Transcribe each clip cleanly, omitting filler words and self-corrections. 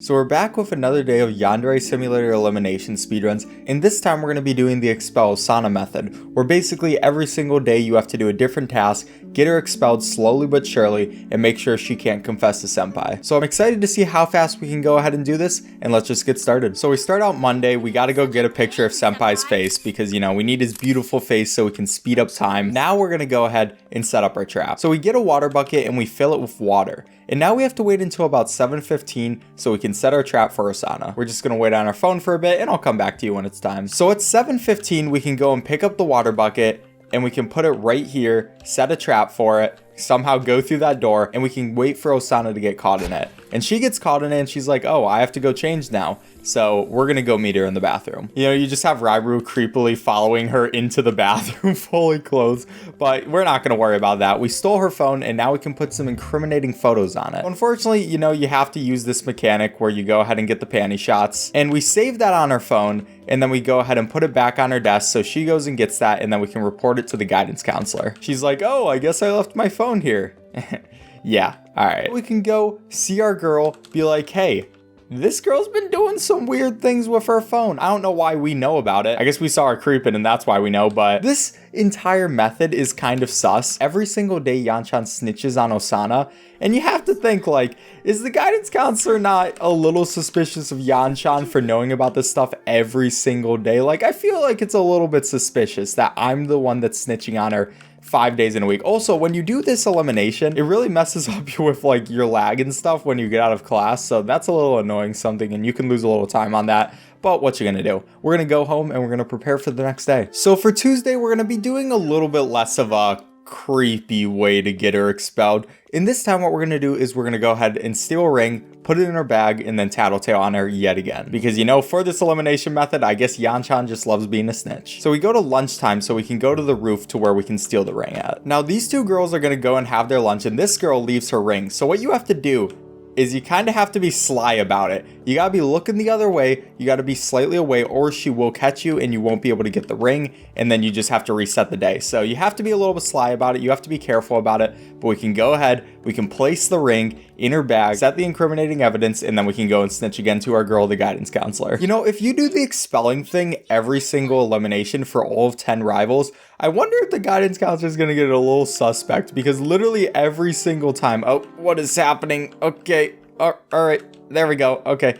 So we're back with another day of Yandere Simulator elimination speedruns, and this time we're going to be doing the expel Osana method, where basically every single day you have to do a different task, get her expelled slowly but surely, and make sure she can't confess to senpai. So I'm excited to see how fast we can go ahead and do this, and let's just get started. So we start out Monday. We got to go get a picture of senpai's face because, you know, we need his beautiful face so we can speed up time. Now we're going to go ahead and set up our trap. So we get a water bucket and we fill it with water. And now we have to wait until about 7:15 so we can set our trap for Osana. We're just going to wait on our phone for a bit and I'll come back to you when it's time. So at 7:15 we can go and pick up the water bucket and we can put it right here, set a trap for it, somehow go through that door, and we can wait for Osana to get caught in it. And she gets caught in it and she's like, oh, I have to go change now. So we're going to go meet her in the bathroom. You know, you just have Rairu creepily following her into the bathroom fully clothed, but we're not going to worry about that. We stole her phone and now we can put some incriminating photos on it. Unfortunately, you know, you have to use this mechanic where you go ahead and get the panty shots, and we save that on her phone and then we go ahead and put it back on her desk so she goes and gets that, and then we can report it to the guidance counselor. She's like, oh, I guess I left my phone here. Yeah, all right. We can go see our girl, be like, hey, this girl's been doing some weird things with her phone. I don't know why we know about it. I guess we saw her creeping and that's why we know, but this entire method is kind of sus. Every single day Yanchan snitches on Osana, and you have to think, like, is the guidance counselor not a little suspicious of Yanchan for knowing about this stuff every single day? Like, I feel like it's a little bit suspicious that I'm the one that's snitching on her 5 days in a week. Also, when you do this elimination, it really messes up you with like your lag and stuff when you get out of class. So that's a little annoying something, and you can lose a little time on that. But what you gonna do? We're gonna go home and we're gonna prepare for the next day. So for Tuesday, we're gonna be doing a little bit less of a creepy way to get her expelled. And this time what we're going to do is we're going to go ahead and steal a ring, put it in her bag, and then tattletale on her yet again. Because, you know, for this elimination method, I guess Yanchan just loves being a snitch. So we go to lunchtime so we can go to the roof to where we can steal the ring at. Now these two girls are going to go and have their lunch, and this girl leaves her ring. So what you have to do is you kind of have to be sly about it. You gotta be looking the other way, you gotta be slightly away, or she will catch you and you won't be able to get the ring, and then you just have to reset the day. So you have to be a little bit sly about it, you have to be careful about it, but we can go ahead, we can place the ring in her bag, set the incriminating evidence, and then we can go and snitch again to our girl, the guidance counselor. You know, if you do the expelling thing every single elimination for all of 10 rivals, I wonder if the guidance counselor is going to get a little suspect, because literally every single time, oh, what is happening? Okay, all right, there we go, okay.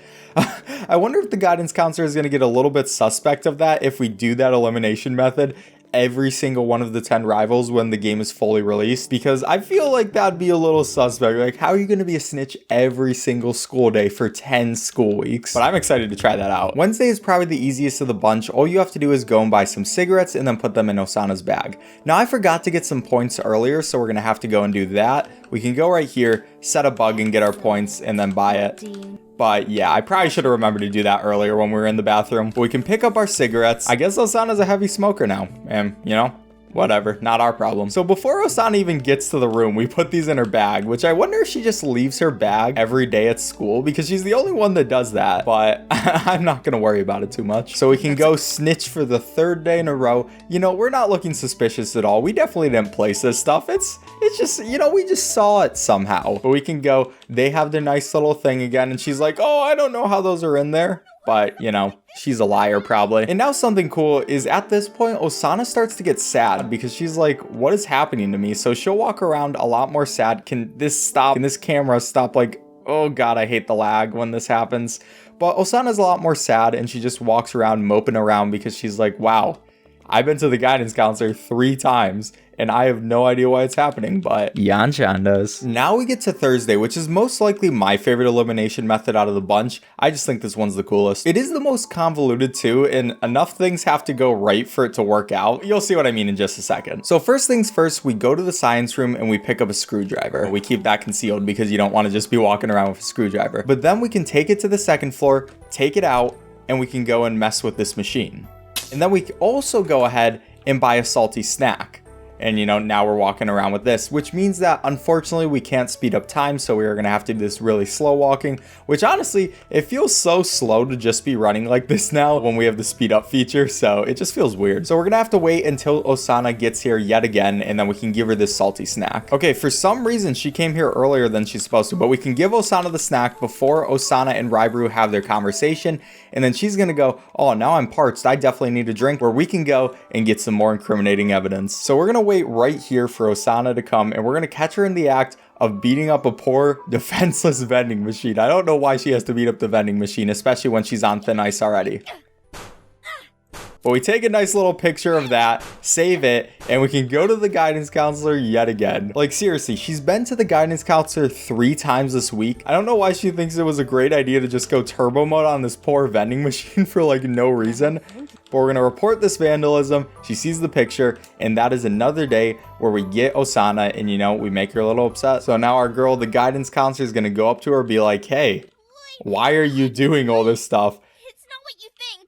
I wonder if the guidance counselor is going to get a little bit suspect of that if we do that elimination method every single one of the 10 rivals when the game is fully released, because I feel like that'd be a little suspect. Like, how are you going to be a snitch every single school day for 10 school weeks? But I'm excited to try that out. Wednesday is probably the easiest of the bunch. All you have to do is go and buy some cigarettes and then put them in Osana's bag. Now I forgot to get some points earlier, so we're going to have to go and do that. We can go right here, set a bug and get our points, and then buy it. But yeah, I probably should have remembered to do that earlier when we were in the bathroom. But we can pick up our cigarettes. I guess Osana's a heavy smoker now. And, you know, whatever, not our problem. So before Osana even gets to the room, we put these in her bag, which I wonder if she just leaves her bag every day at school, because she's the only one that does that. But I'm not going to worry about it too much. So we can go snitch for the 3rd day in a row. You know, we're not looking suspicious at all. We definitely didn't place this stuff. It's just, you know, we just saw it somehow. But we can go, they have their nice little thing again, and she's like, oh, I don't know how those are in there. But, you know, she's a liar probably. And now something cool is at this point, Osana starts to get sad because she's like, what is happening to me? So she'll walk around a lot more sad. Can this stop? Can this camera stop? Like, oh God, I hate the lag when this happens. But Osana's a lot more sad, and she just walks around moping around because she's like, wow, I've been to the guidance counselor 3 times and I have no idea why it's happening, but Yanchan does. Now we get to Thursday, which is most likely my favorite elimination method out of the bunch. I just think this one's the coolest. It is the most convoluted too, and enough things have to go right for it to work out. You'll see what I mean in just a second. So first things first, we go to the science room and we pick up a screwdriver. We keep that concealed because you don't want to just be walking around with a screwdriver. But then we can take it to the 2nd floor, take it out, and we can go and mess with this machine. And then we also go ahead and buy a salty snack. And, you know, now we're walking around with this, which means that unfortunately we can't speed up time. So we are going to have to do this really slow walking, which honestly, it feels so slow to just be running like this now when we have the speed up feature. So it just feels weird. So we're going to have to wait until Osana gets here yet again, and then we can give her this salty snack. Okay, for some reason, she came here earlier than she's supposed to, but we can give Osana the snack before Osana and Raibru have their conversation. And then she's going to go, oh, now I'm parched. I definitely need a drink, where we can go and get some more incriminating evidence. So we're going to wait right here for Osana to come, and we're going to catch her in the act of beating up a poor defenseless vending machine. I don't know why she has to beat up the vending machine, especially when she's on thin ice already. But we take a nice little picture of that, save it, and we can go to the guidance counselor yet again. Like, seriously, she's been to the guidance counselor 3 times this week. I don't know why she thinks it was a great idea to just go turbo mode on this poor vending machine for like no reason. But we're going to report this vandalism. She sees the picture, and that is another day where we get Osana and, you know, we make her a little upset. So now our girl, the guidance counselor, is going to go up to her and be like, hey, why are you doing all this stuff?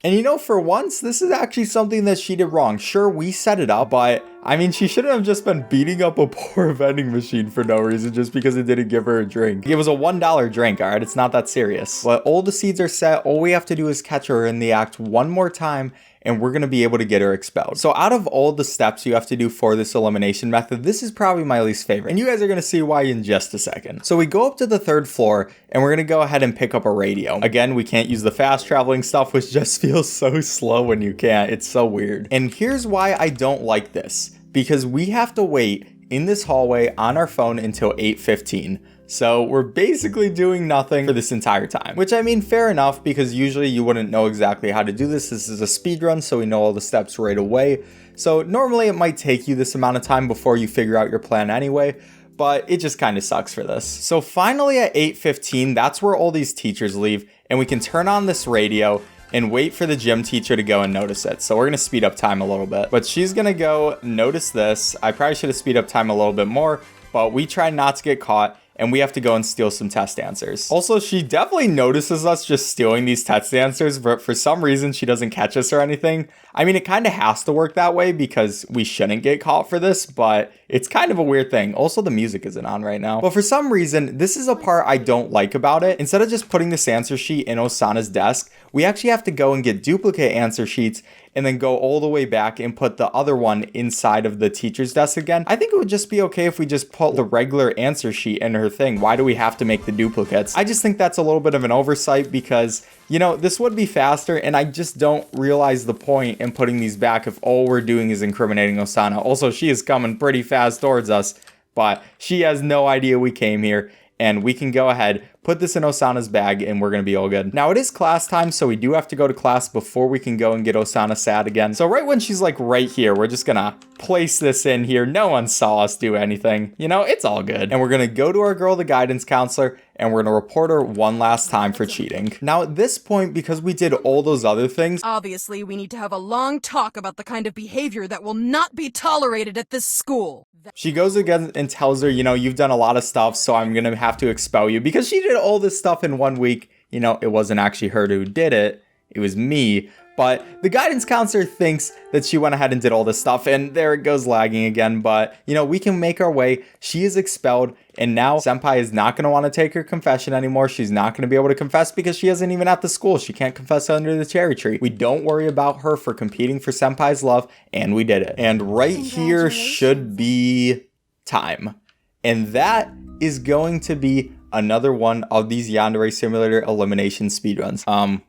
And you know, for once, this is actually something that she did wrong. Sure, we set it up, but I mean, she shouldn't have just been beating up a poor vending machine for no reason just because it didn't give her a drink. It was a $1 drink, all right? It's not that serious. But all the seeds are set. All we have to do is catch her in the act one more time, and we're going to be able to get her expelled. So out of all the steps you have to do for this elimination method, this is probably my least favorite. And you guys are going to see why in just a second. So we go up to the 3rd floor, and we're going to go ahead and pick up a radio. Again, we can't use the fast traveling stuff, which just feels so slow when you can't. It's so weird. And here's why I don't like this. Because we have to wait in this hallway on our phone until 8:15. So we're basically doing nothing for this entire time, which I mean, fair enough, because usually you wouldn't know exactly how to do this. This is a speed run, so we know all the steps right away. So normally it might take you this amount of time before you figure out your plan anyway, but it just kind of sucks for this. So finally at 8:15, that's where all these teachers leave, and we can turn on this radio and wait for the gym teacher to go and notice it. So we're going to speed up time a little bit, but she's going to go notice this. I probably should have speed up time a little bit more, but we try not to get caught, and we have to go and steal some test answers. Also, she definitely notices us just stealing these test answers, but for some reason she doesn't catch us or anything. I mean, it kind of has to work that way because we shouldn't get caught for this, but it's kind of a weird thing. Also, the music isn't on right now. But for some reason, this is a part I don't like about it. Instead of just putting this answer sheet in Osana's desk, we actually have to go and get duplicate answer sheets and then go all the way back and put the other one inside of the teacher's desk again. I think it would just be okay if we just put the regular answer sheet in her thing. Why do we have to make the duplicates? I just think that's a little bit of an oversight because, you know, this would be faster, and I just don't realize the point in putting these back if all we're doing is incriminating Osana. Also, she is coming pretty fast towards us, but she has no idea we came here, and we can go ahead, put this in Osana's bag, and we're going to be all good. Now, it is class time, so we do have to go to class before we can go and get Osana sad again. So right when she's like right here, we're just going to place this in here. No one saw us do anything. You know, it's all good. And we're going to go to our girl, the guidance counselor, and we're going to report her one last time for cheating. Now, at this point, because we did all those other things, obviously, we need to have a long talk about the kind of behavior that will not be tolerated at this school. She goes again and tells her, you know, you've done a lot of stuff, so I'm going to have to expel you because she did all this stuff in 1 week. You know, it wasn't actually her who did it. It was me. But the guidance counselor thinks that she went ahead and did all this stuff, and there it goes lagging again. But, you know, we can make our way. She is expelled, and now Senpai is not going to want to take her confession anymore. She's not going to be able to confess because she isn't even at the school. She can't confess under the cherry tree. We don't worry about her for competing for Senpai's love, and we did it. And right here should be time. And that is going to be another one of these Yandere Simulator elimination speedruns.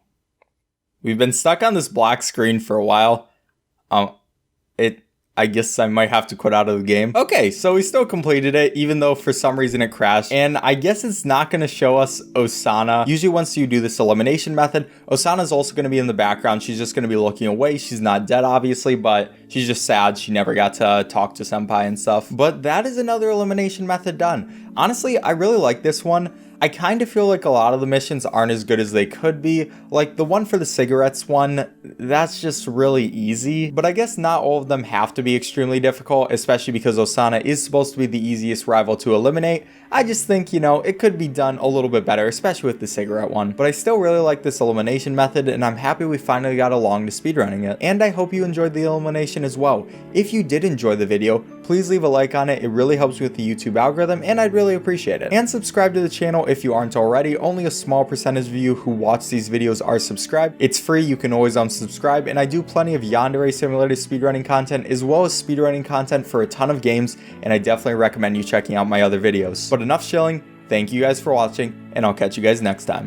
We've been stuck on this black screen for a while. I guess I might have to quit out of the game. Okay, so we still completed it, even though for some reason it crashed. And I guess it's not going to show us Osana. Usually once you do this elimination method, Osana's also going to be in the background. She's just going to be looking away. She's not dead, obviously, but she's just sad. She never got to talk to Senpai and stuff. But that is another elimination method done. Honestly, I really like this one. I kind of feel like a lot of the missions aren't as good as they could be. Like the one for the cigarettes one, that's just really easy. But I guess not all of them have to be extremely difficult, especially because Osana is supposed to be the easiest rival to eliminate. I just think, you know, it could be done a little bit better, especially with the cigarette one. But I still really like this elimination method, and I'm happy we finally got along to speedrunning it. And I hope you enjoyed the elimination as well. If you did enjoy the video, please leave a like on it. It really helps with the YouTube algorithm, and I'd really appreciate it. And subscribe to the channel if you aren't already. Only a small percentage of you who watch these videos are subscribed. It's free, you can always unsubscribe, and I do plenty of Yandere Simulator speedrunning content as well as speedrunning content for a ton of games, and I definitely recommend you checking out my other videos. But enough shilling, thank you guys for watching, and I'll catch you guys next time.